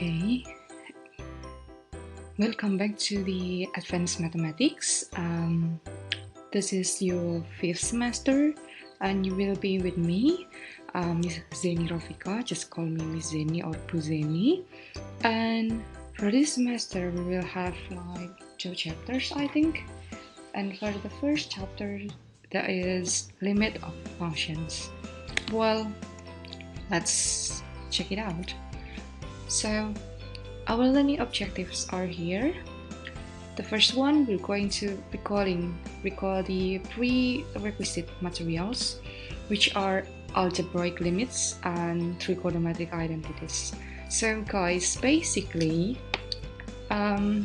Okay, welcome back to the Advanced Mathematics. This is your 5th semester, and you will be with me, Miss Zeni Rofika. Just call me Miss Zeni or Bu Zeni. And for this semester, we will have like 2 chapters, I think. And for the first chapter, there is limit of functions. Well, let's check it out. So, our learning objectives are here. The first one, we're going to recall the prerequisite materials, which are algebraic limits and trigonometric identities. So guys, basically, the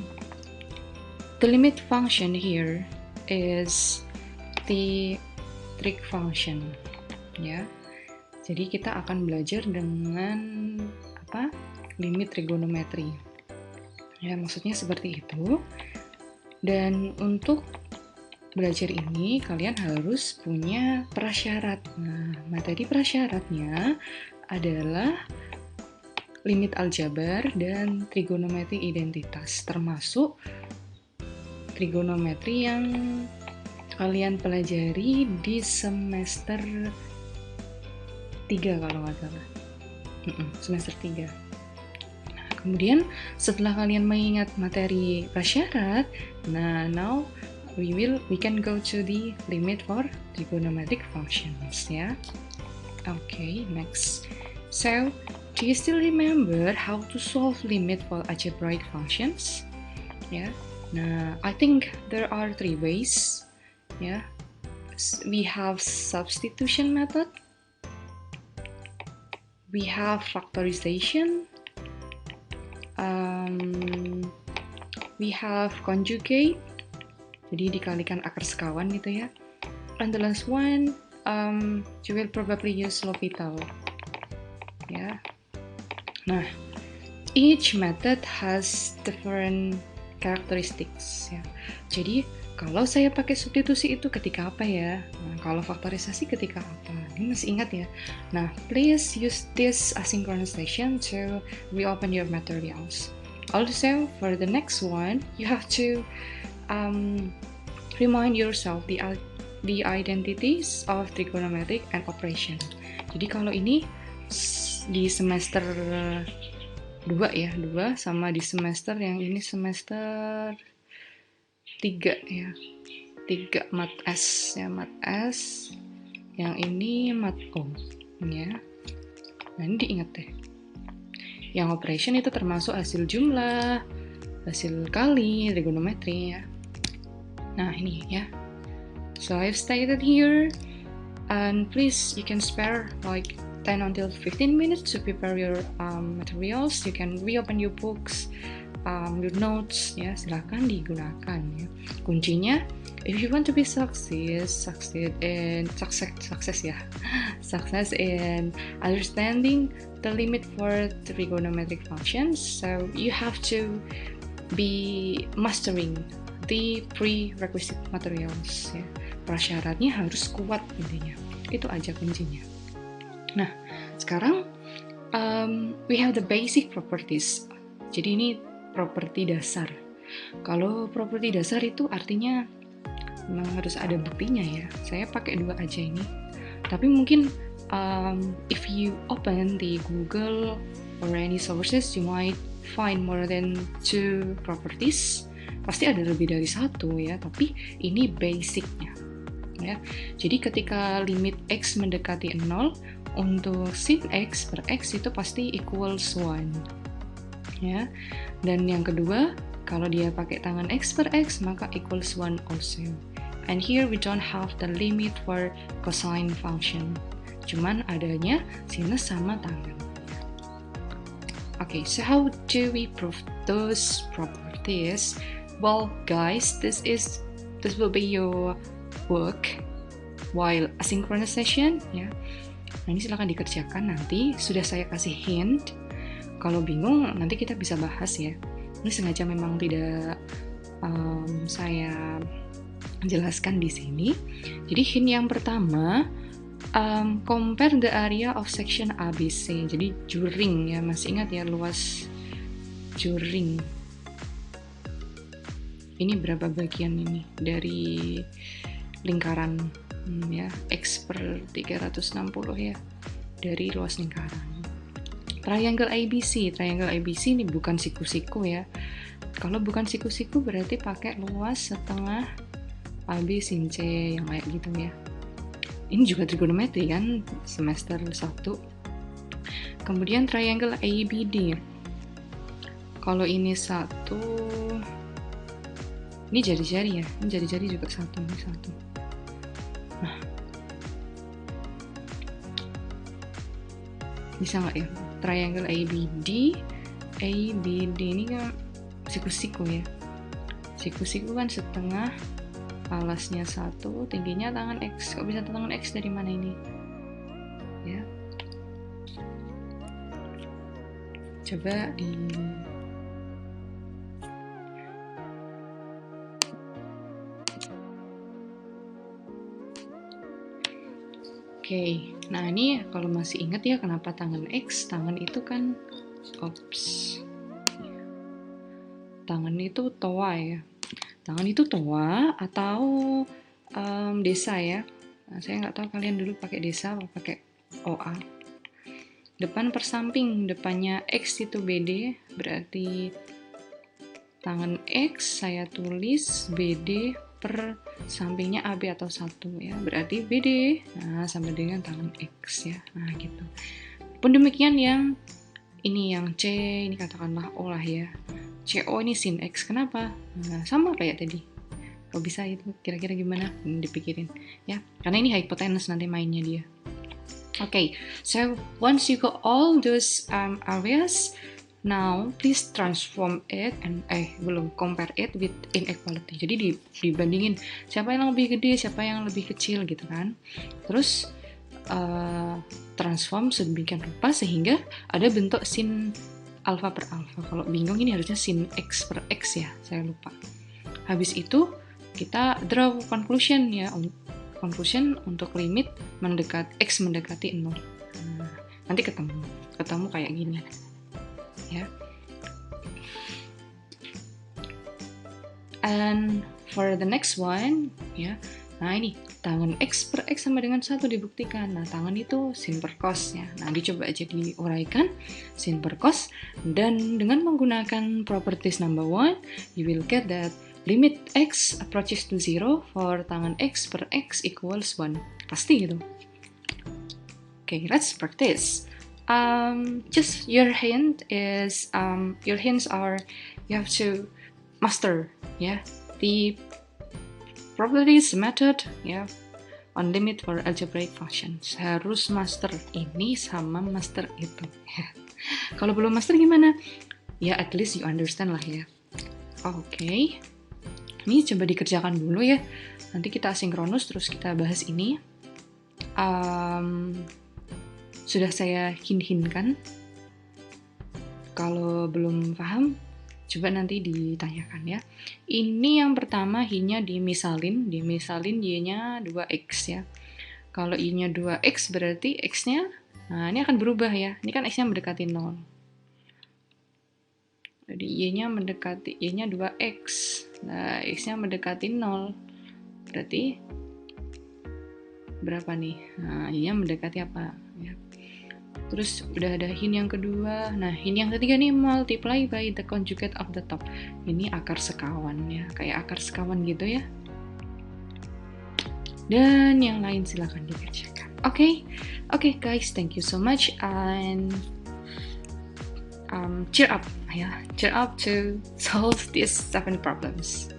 limit function here is the trig function, ya. Jadi kita akan belajar dengan limit trigonometri. Ya, maksudnya seperti itu. Dan untuk belajar ini kalian harus punya prasyarat. Nah, materi prasyaratnya adalah limit aljabar dan trigonometri identitas, termasuk trigonometri yang kalian pelajari di semester 3 kalau nggak salah. Semester 3. Kemudian setelah kalian mengingat materi prasyarat, now we can go to the limit for trigonometric functions, ya. Okay, next. So, do you still remember how to solve limit for algebraic functions? Yeah. Nah, I think there are 3 ways. Yeah. We have substitution method. We have factorization. We have conjugate, jadi dikalikan akar sekawan gitu ya. And the last one, you will probably use L'Hopital, ya. Nah, each method has different characteristics, ya. Jadi kalau saya pakai substitusi itu ketika apa ya? Nah, kalau faktorisasi ketika apa? Ini masih ingat ya? Nah, please use this asynchronization to reopen your materials. Also, for the next one, you have to remind yourself the identities of trigonometric and operation. Jadi kalau ini di semester 2 ya, 2 sama di semester yang ini semester 3 ya. 3 mat S ya, mat S. Yang ini mat O ya. Nah, ini diingat deh. Yang operation itu termasuk hasil jumlah, hasil kali, trigonometri ya. Nah, ini ya. So I've stated here, and please you can spare like 10 until 15 minutes to prepare your materials. You can reopen your books, your notes ya, silahkan digunakan ya. Kuncinya, if you want to be success in understanding the limit for trigonometric functions, so you have to be mastering the prerequisite materials ya. Prasyaratnya harus kuat intinya. Itu aja kuncinya. Nah, sekarang we have the basic properties. Jadi ini properti dasar. Kalau properti dasar itu artinya memang harus ada buktinya ya. Saya pakai 2 aja ini. Tapi mungkin if you open the Google or any sources, you might find more than 2 properties. Pasti ada lebih dari 1 ya, tapi ini basicnya ya. Jadi ketika limit X mendekati 0, untuk sin X per X itu pasti equals 1 ya. Dan yang kedua, kalau dia pakai tangan X per X maka equals 1 also. And here we don't have the limit for cosine function. Cuman adanya sinus sama tangan. Okay, so how do we prove those properties? Well, guys, this will be your work while asynchronous session ya. Nah, ini silahkan dikerjakan nanti. Sudah saya kasih hint. Kalau bingung nanti kita bisa bahas ya. Ini sengaja memang tidak saya jelaskan di sini. Jadi hint yang pertama, compare the area of section ABC. Jadi juring ya, masih ingat ya luas during. Ini berapa bagian ini dari lingkaran ya, X per 360 ya, dari luas lingkaran. Triangle ABC ini bukan siku-siku ya. Kalau bukan siku-siku berarti pakai luas setengah AB sin C yang kayak gitu ya. Ini juga trigonometri kan, semester 1. Kemudian triangle ABD. Kalau ini satu, ini jari-jari ya, ini jari-jari juga satu, ini satu. Nah, bisa nggak ya? Triangle ABD ini kan siku-siku ya. Siku-siku kan setengah, alasnya satu, tingginya tangan X. Kok bisa tangan X dari mana ini? Ya. Coba di Oke, nah ini kalau masih ingat ya kenapa tangan X, tangan itu kan tangan itu toa ya. Tangan itu toa atau desa ya. Nah, saya nggak tahu kalian dulu pakai desa atau pakai OA. Depan per samping, depannya X itu BD, berarti tangan X saya tulis BD per sampingnya AB atau 1 ya, berarti BD. Nah, sama dengan tangan X ya. Nah, gitu. Pun demikian yang ini yang C, ini katakanlah O lah ya. CO ini sin X. Kenapa? Nah, sama kayak tadi. Kok bisa itu? Kira-kira gimana? Dipikirin ya. Karena ini hypotenuse nanti mainnya dia. Okay, so once you got all those areas, now please transform it and belum compare it with inequality. Jadi dibandingin siapa yang lebih gede, siapa yang lebih kecil gitu kan. Terus transform sedemikian rupa sehingga ada bentuk sin alfa per alfa. Kalau bingung ini harusnya sin X per X ya, saya lupa. Habis itu kita draw conclusion ya, conclusion untuk limit X mendekati 0. Nah, nanti ketemu kayak gini ya. And for the next one ya, nah ini tangan X per X sama dengan 1 dibuktikan. Nah, tangan itu sin per cos ya. Nah, dicoba aja diuraikan sin per cos, dan dengan menggunakan properties number 1, you will get that limit X approaches to 0 for tangan X per X equals 1. Pasti gitu. Okay, let's practice. Just your hint is your hints are you have to master the properties method on limit for algebraic functions. Harus master ini sama master itu. Kalau belum master gimana? Ya at least you understand lah ya. Oke. Ini coba dikerjakan dulu ya. Nanti kita asinkronus terus kita bahas ini. Sudah saya hin-hinkan. Kalau belum paham, coba nanti ditanyakan ya. Ini yang pertama hinnya dimisalin y-nya 2x ya. Kalau y-nya 2x berarti x-nya, nah ini akan berubah ya. Ini kan x-nya mendekati 0. Jadi y-nya 2x. Nah, x-nya mendekati 0. Berarti berapa nih? Nah, y-nya mendekati apa ya? Terus udah ada hin yang kedua. Nah, hin yang ketiga nih multiply by the conjugate of the top. Ini akar sekawan ya, kayak akar sekawan gitu ya. Dan yang lain silakan dikerjakan. Okay, guys, thank you so much and cheer up ya, cheer up to solve these 7 problems.